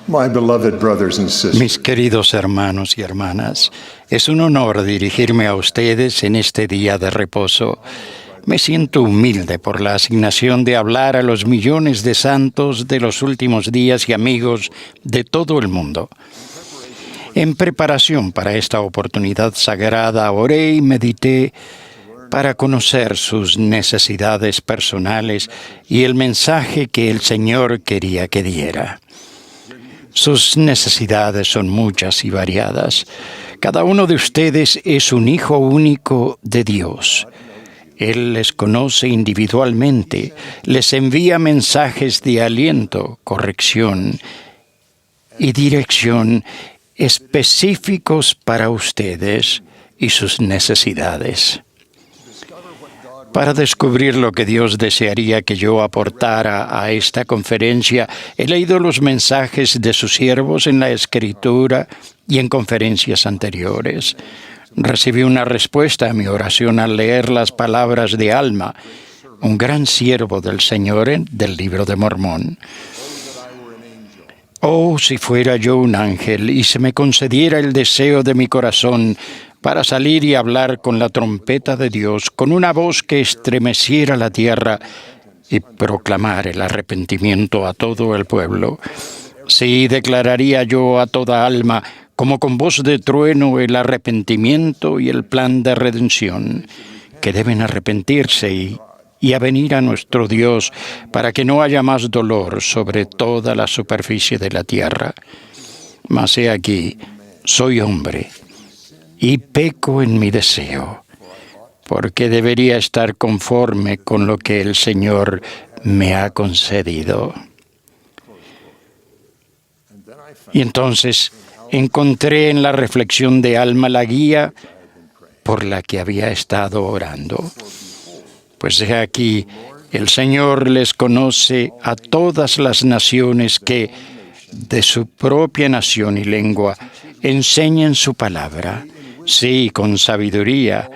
My beloved brothers and sisters, Mis queridos hermanos y hermanas, es un honor dirigirme a ustedes en este día de reposo. Me siento humilde por la asignación de hablar a los millones de santos de los últimos días y amigos de todo el mundo. En preparación para esta oportunidad sagrada, oré y medité para conocer sus necesidades personales y el mensaje que el Señor quería que diera. Sus necesidades son muchas y variadas. Cada uno de ustedes es un hijo único de Dios. Él les conoce individualmente, les envía mensajes de aliento, corrección y dirección específicos para ustedes y sus necesidades. Para descubrir lo que Dios desearía que yo aportara a esta conferencia, he leído los mensajes de sus siervos en la Escritura y en conferencias anteriores. Recibí una respuesta a mi oración al leer las palabras de Alma, un gran siervo del Señor del Libro de Mormón. Oh, si fuera yo un ángel y se me concediera el deseo de mi corazón para salir y hablar con la trompeta de Dios, con una voz que estremeciera la tierra y proclamar el arrepentimiento a todo el pueblo. Sí, declararía yo a toda alma, como con voz de trueno, el arrepentimiento y el plan de redención, que deben arrepentirse y a venir a nuestro Dios para que no haya más dolor sobre toda la superficie de la tierra. Mas he aquí, soy hombre y peco en mi deseo, porque debería estar conforme con lo que el Señor me ha concedido. Y entonces encontré en la reflexión de Alma la guía por la que había estado orando. Pues he aquí, el Señor les conoce a todas las naciones que, de su propia nación y lengua, enseñan su palabra, sí, con sabiduría,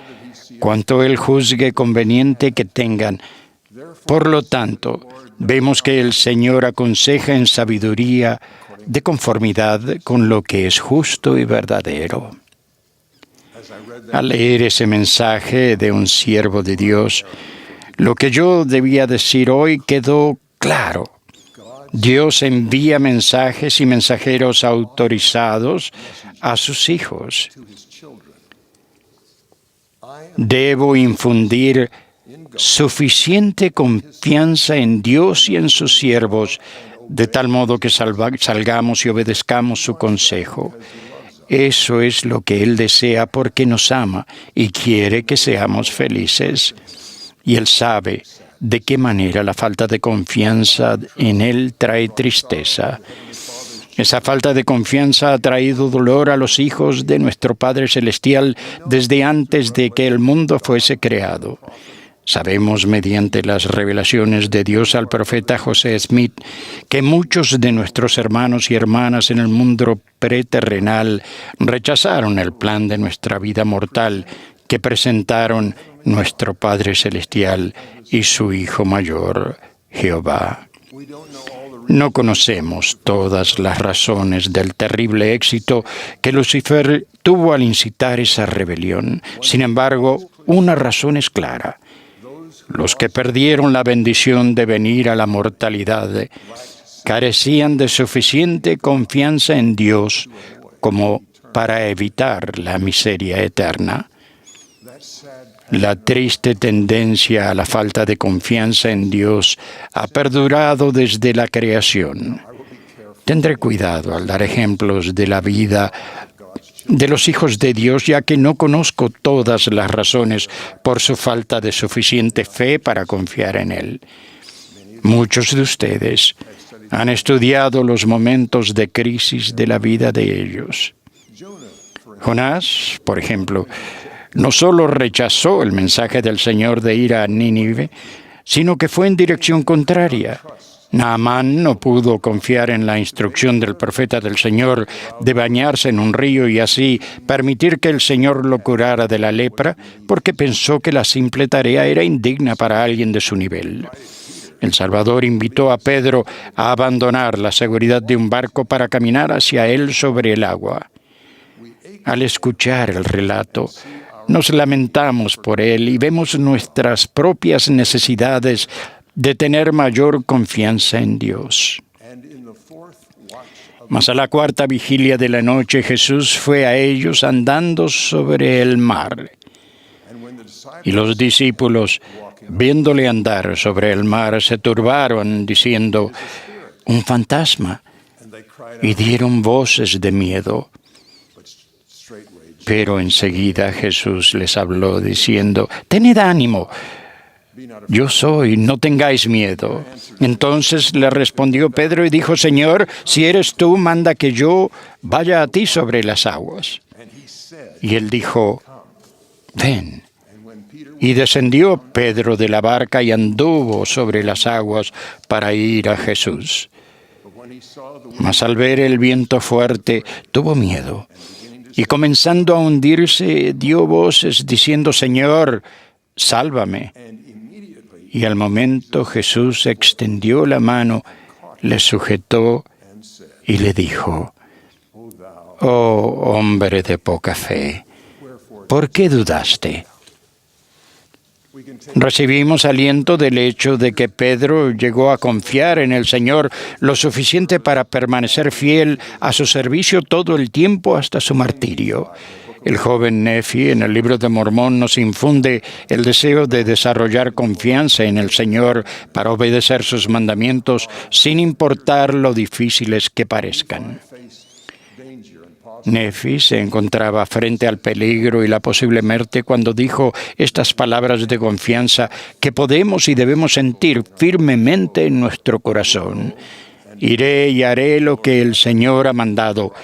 cuanto Él juzgue conveniente que tengan. Por lo tanto, vemos que el Señor aconseja en sabiduría de conformidad con lo que es justo y verdadero. Al leer ese mensaje de un siervo de Dios, lo que yo debía decir hoy quedó claro. Dios envía mensajes y mensajeros autorizados a sus hijos. Debo infundir suficiente confianza en Dios y en sus siervos, de tal modo que salgamos y obedezcamos su consejo. Eso es lo que Él desea porque nos ama y quiere que seamos felices. Y Él sabe de qué manera la falta de confianza en Él trae tristeza. Esa falta de confianza ha traído dolor a los hijos de nuestro Padre Celestial desde antes de que el mundo fuese creado. Sabemos mediante las revelaciones de Dios al profeta José Smith que muchos de nuestros hermanos y hermanas en el mundo preterrenal rechazaron el plan de nuestra vida mortal que presentaron nuestro Padre Celestial y su Hijo Mayor, Jehová. No conocemos todas las razones del terrible éxito que Lucifer tuvo al incitar esa rebelión. Sin embargo, una razón es clara. Los que perdieron la bendición de venir a la mortalidad carecían de suficiente confianza en Dios como para evitar la miseria eterna. La triste tendencia a la falta de confianza en Dios ha perdurado desde la creación. Tendré cuidado al dar ejemplos de la vida de los hijos de Dios, ya que no conozco todas las razones por su falta de suficiente fe para confiar en Él. Muchos de ustedes han estudiado los momentos de crisis de la vida de ellos. Jonás, por ejemplo, no solo rechazó el mensaje del Señor de ir a Nínive, sino que fue en dirección contraria. Naamán no pudo confiar en la instrucción del profeta del Señor de bañarse en un río y así permitir que el Señor lo curara de la lepra, porque pensó que la simple tarea era indigna para alguien de su nivel. El Salvador invitó a Pedro a abandonar la seguridad de un barco para caminar hacia él sobre el agua. Al escuchar el relato, nos lamentamos por él y vemos nuestras propias necesidades de tener mayor confianza en Dios. Mas a la cuarta vigilia de la noche Jesús fue a ellos andando sobre el mar. Y los discípulos, viéndole andar sobre el mar, se turbaron, diciendo, «Un fantasma», y dieron voces de miedo. Pero enseguida Jesús les habló, diciendo, «Tened ánimo, yo soy, no tengáis miedo». Entonces le respondió Pedro y dijo, «Señor, si eres tú, manda que yo vaya a ti sobre las aguas». Y él dijo, «Ven». Y descendió Pedro de la barca y anduvo sobre las aguas para ir a Jesús. Mas al ver el viento fuerte, tuvo miedo. Y comenzando a hundirse, dio voces diciendo, «Señor, sálvame». Y al momento Jesús extendió la mano, le sujetó y le dijo, «Oh, hombre de poca fe, ¿por qué dudaste?». Recibimos aliento del hecho de que Pedro llegó a confiar en el Señor lo suficiente para permanecer fiel a su servicio todo el tiempo hasta su martirio. El joven Nefi en el libro de Mormón nos infunde el deseo de desarrollar confianza en el Señor para obedecer sus mandamientos sin importar lo difíciles que parezcan. Nefi se encontraba frente al peligro y la posible muerte cuando dijo estas palabras de confianza que podemos y debemos sentir firmemente en nuestro corazón. «Iré y haré lo que el Señor ha mandado,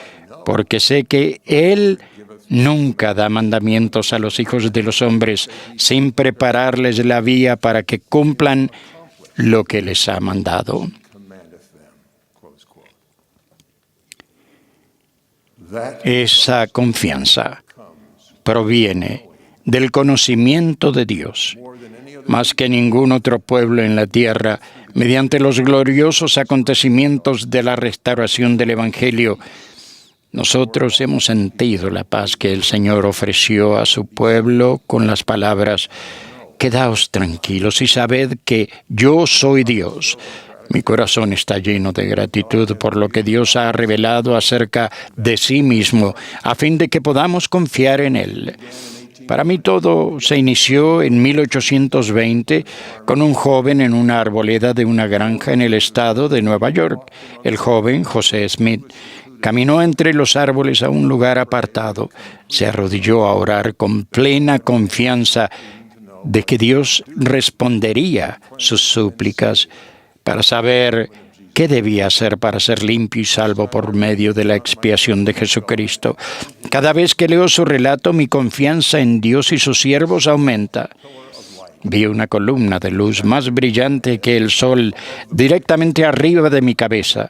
porque sé que Él nunca da mandamientos a los hijos de los hombres sin prepararles la vía para que cumplan lo que les ha mandado». Esa confianza proviene del conocimiento de Dios, más que ningún otro pueblo en la tierra, mediante los gloriosos acontecimientos de la restauración del Evangelio. Nosotros hemos sentido la paz que el Señor ofreció a su pueblo con las palabras, «Quedaos tranquilos y sabed que yo soy Dios». Mi corazón está lleno de gratitud por lo que Dios ha revelado acerca de sí mismo, a fin de que podamos confiar en Él. Para mí todo se inició en 1820 con un joven en una arboleda de una granja en el estado de Nueva York. El joven, José Smith, caminó entre los árboles a un lugar apartado. Se arrodilló a orar con plena confianza de que Dios respondería sus súplicas, para saber qué debía hacer para ser limpio y salvo por medio de la expiación de Jesucristo. Cada vez que leo su relato, mi confianza en Dios y sus siervos aumenta. Vi una columna de luz más brillante que el sol directamente arriba de mi cabeza,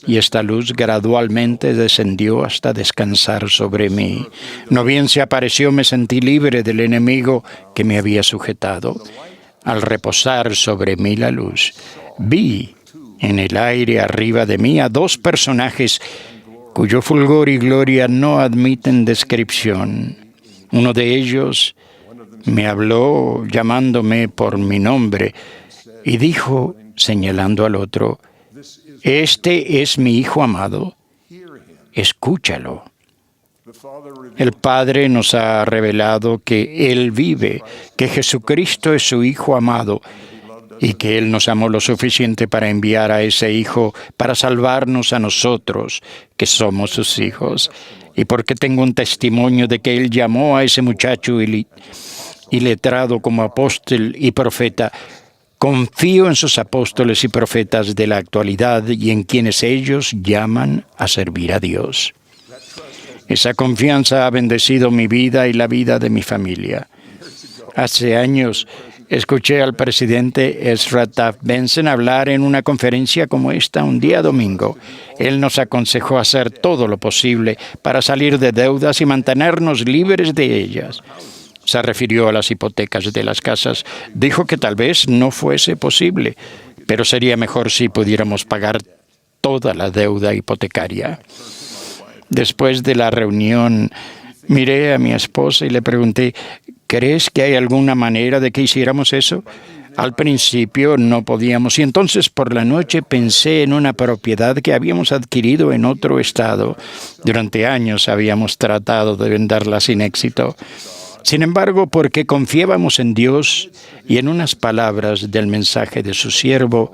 y esta luz gradualmente descendió hasta descansar sobre mí. No bien se apareció, me sentí libre del enemigo que me había sujetado. Al reposar sobre mí la luz, vi en el aire arriba de mí a dos personajes cuyo fulgor y gloria no admiten descripción. Uno de ellos me habló llamándome por mi nombre y dijo, señalando al otro, «Este es mi Hijo amado, escúchalo». El Padre nos ha revelado que Él vive, que Jesucristo es su Hijo amado y que Él nos amó lo suficiente para enviar a ese Hijo para salvarnos a nosotros, que somos sus hijos. Y porque tengo un testimonio de que Él llamó a ese muchacho iletrado como apóstol y profeta, confío en sus apóstoles y profetas de la actualidad y en quienes ellos llaman a servir a Dios. Esa confianza ha bendecido mi vida y la vida de mi familia. Hace años escuché al presidente Ezra Taft Benson hablar en una conferencia como esta un día domingo. Él nos aconsejó hacer todo lo posible para salir de deudas y mantenernos libres de ellas. Se refirió a las hipotecas de las casas. Dijo que tal vez no fuese posible, pero sería mejor si pudiéramos pagar toda la deuda hipotecaria. Después de la reunión, miré a mi esposa y le pregunté, ¿crees que hay alguna manera de que hiciéramos eso? Al principio no podíamos, y entonces por la noche pensé en una propiedad que habíamos adquirido en otro estado. Durante años habíamos tratado de venderla sin éxito. Sin embargo, porque confiábamos en Dios y en unas palabras del mensaje de su siervo,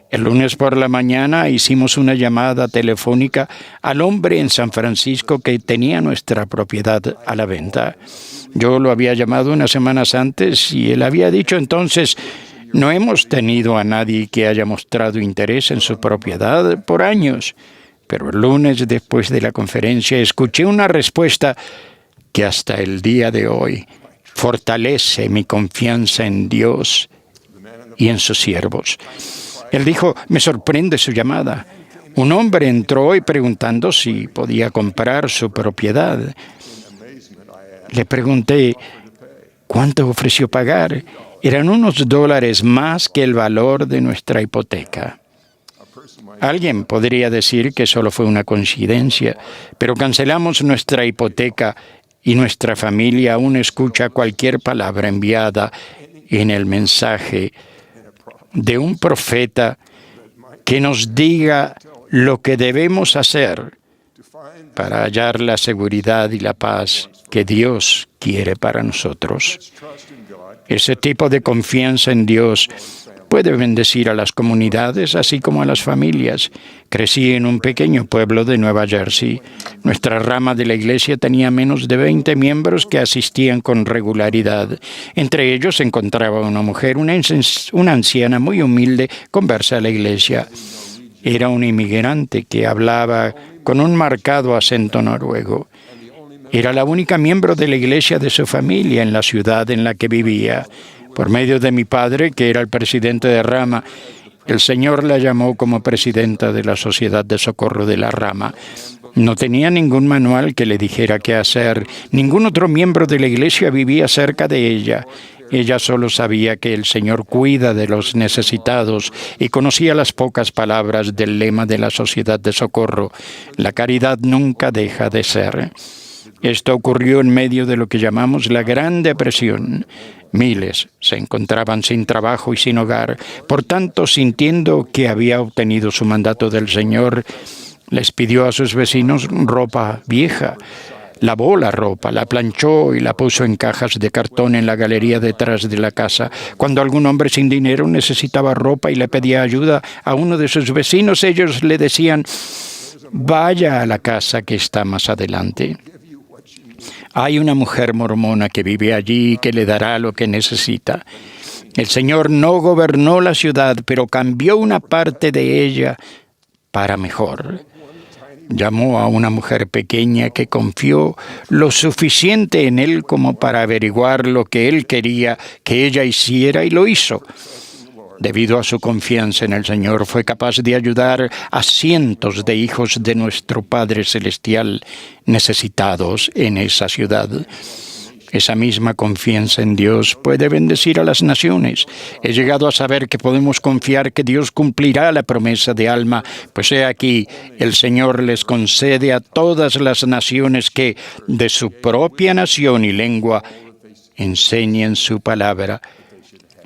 el lunes por la mañana hicimos una llamada telefónica al hombre en San Francisco que tenía nuestra propiedad a la venta. Yo lo había llamado unas semanas antes y él había dicho entonces, no hemos tenido a nadie que haya mostrado interés en su propiedad por años. Pero el lunes, después de la conferencia, escuché una respuesta que hasta el día de hoy fortalece mi confianza en Dios y en sus siervos. Él dijo, me sorprende su llamada. Un hombre entró hoy preguntando si podía comprar su propiedad. Le pregunté, ¿cuánto ofreció pagar? Eran unos $1 más que el valor de nuestra hipoteca. Alguien podría decir que solo fue una coincidencia, pero cancelamos nuestra hipoteca y nuestra familia aún escucha cualquier palabra enviada en el mensaje de un profeta que nos diga lo que debemos hacer para hallar la seguridad y la paz que Dios quiere para nosotros. Ese tipo de confianza en Dios puede bendecir a las comunidades, así como a las familias. Crecí en un pequeño pueblo de Nueva Jersey. Nuestra rama de la iglesia tenía menos de 20 miembros que asistían con regularidad. Entre ellos se encontraba una mujer, una anciana muy humilde, conversa a la iglesia. Era un inmigrante que hablaba con un marcado acento noruego. Era la única miembro de la iglesia de su familia en la ciudad en la que vivía. Por medio de mi padre, que era el presidente de rama, el Señor la llamó como presidenta de la Sociedad de Socorro de la Rama. No tenía ningún manual que le dijera qué hacer. Ningún otro miembro de la iglesia vivía cerca de ella. Ella solo sabía que el Señor cuida de los necesitados y conocía las pocas palabras del lema de la Sociedad de Socorro. La caridad nunca deja de ser. Esto ocurrió en medio de lo que llamamos la Gran Depresión. Miles se encontraban sin trabajo y sin hogar. Por tanto, sintiendo que había obtenido su mandato del Señor, les pidió a sus vecinos ropa vieja. Lavó la ropa, la planchó y la puso en cajas de cartón en la galería detrás de la casa. Cuando algún hombre sin dinero necesitaba ropa y le pedía ayuda a uno de sus vecinos, ellos le decían, vaya a la casa que está más adelante. Hay una mujer mormona que vive allí y que le dará lo que necesita. El Señor no gobernó la ciudad, pero cambió una parte de ella para mejor. Llamó a una mujer pequeña que confió lo suficiente en él como para averiguar lo que él quería que ella hiciera y lo hizo. Debido a su confianza en el Señor, fue capaz de ayudar a cientos de hijos de nuestro Padre Celestial necesitados en esa ciudad. Esa misma confianza en Dios puede bendecir a las naciones. He llegado a saber que podemos confiar que Dios cumplirá la promesa de Alma, pues he aquí, el Señor les concede a todas las naciones que, de su propia nación y lengua, enseñen su palabra.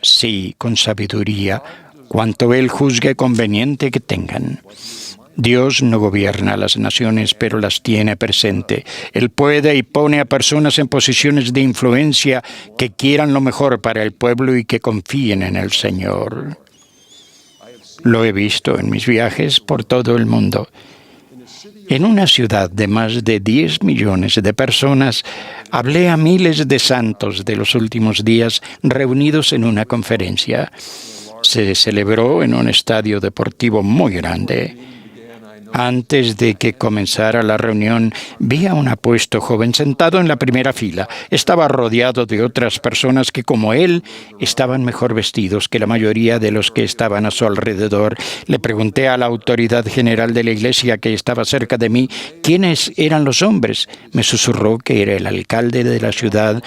Sí, con sabiduría, cuanto Él juzgue conveniente que tengan. Dios no gobierna a las naciones, pero las tiene presente. Él puede y pone a personas en posiciones de influencia que quieran lo mejor para el pueblo y que confíen en el Señor. Lo he visto en mis viajes por todo el mundo. En una ciudad de más de 10 millones de personas, hablé a miles de santos de los últimos días reunidos en una conferencia. Se celebró en un estadio deportivo muy grande. Antes de que comenzara la reunión, vi a un apuesto joven sentado en la primera fila. Estaba rodeado de otras personas que, como él, estaban mejor vestidos que la mayoría de los que estaban a su alrededor. Le pregunté a la autoridad general de la iglesia que estaba cerca de mí quiénes eran los hombres. Me susurró que era el alcalde de la ciudad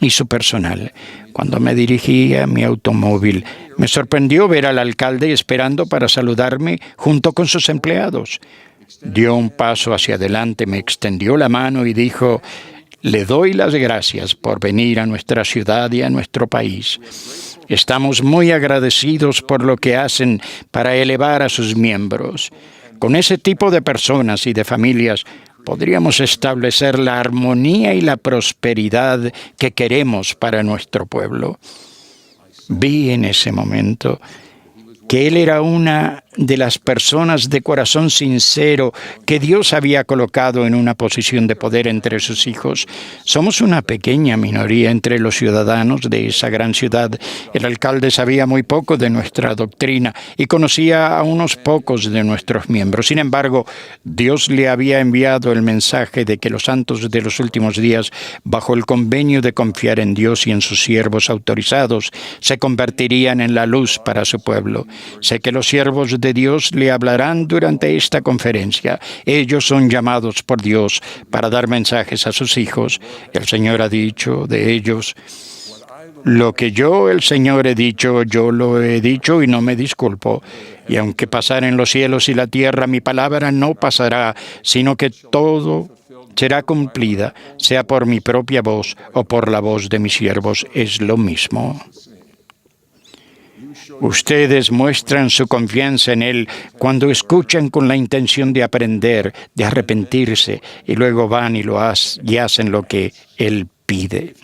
y su personal. Cuando me dirigí a mi automóvil, me sorprendió ver al alcalde esperando para saludarme junto con sus empleados. Dio un paso hacia adelante, me extendió la mano y dijo: «Le doy las gracias por venir a nuestra ciudad y a nuestro país. Estamos muy agradecidos por lo que hacen para elevar a sus miembros. Con ese tipo de personas y de familias podríamos establecer la armonía y la prosperidad que queremos para nuestro pueblo». Vi en ese momento que él era una de las personas de corazón sincero que Dios había colocado en una posición de poder entre sus hijos. Somos una pequeña minoría entre los ciudadanos de esa gran ciudad. El alcalde sabía muy poco de nuestra doctrina y conocía a unos pocos de nuestros miembros. Sin embargo, Dios le había enviado el mensaje de que los santos de los últimos días, bajo el convenio de confiar en Dios y en sus siervos autorizados, se convertirían en la luz para su pueblo. Sé que los siervos de Dios le hablarán durante esta conferencia. Ellos son llamados por Dios para dar mensajes a sus hijos. El Señor ha dicho de ellos: «Lo que yo, el Señor, he dicho, yo lo he dicho y no me disculpo. Y aunque pasaren los cielos y la tierra, mi palabra no pasará, sino que todo será cumplida, sea por mi propia voz o por la voz de mis siervos». Es lo mismo. Ustedes muestran su confianza en Él cuando escuchan con la intención de aprender, de arrepentirse, y luego van y hacen lo que Él pide.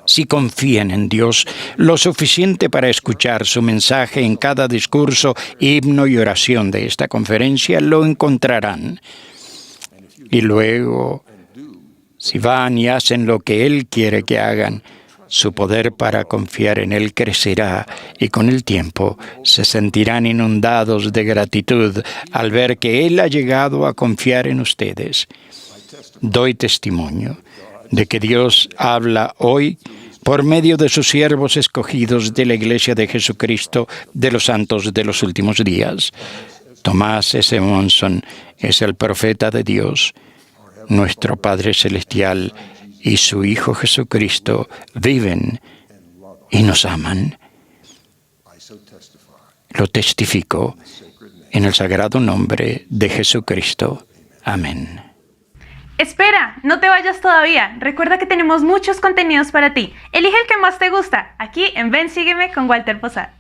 Si confían en Dios lo suficiente para escuchar su mensaje en cada discurso, himno y oración de esta conferencia, lo encontrarán. Y luego, si van y hacen lo que Él quiere que hagan, su poder para confiar en Él crecerá y con el tiempo se sentirán inundados de gratitud al ver que Él ha llegado a confiar en ustedes. Doy testimonio de que Dios habla hoy por medio de sus siervos escogidos de la Iglesia de Jesucristo de los santos de los últimos días. Tomás S. Monson es el profeta de Dios. Nuestro Padre Celestial y su Hijo Jesucristo viven y nos aman. Lo testifico en el sagrado nombre de Jesucristo. Amén. Espera, no te vayas todavía. Recuerda que tenemos muchos contenidos para ti. Elige el que más te gusta, aquí en Ven, Sígueme con Walter Posada.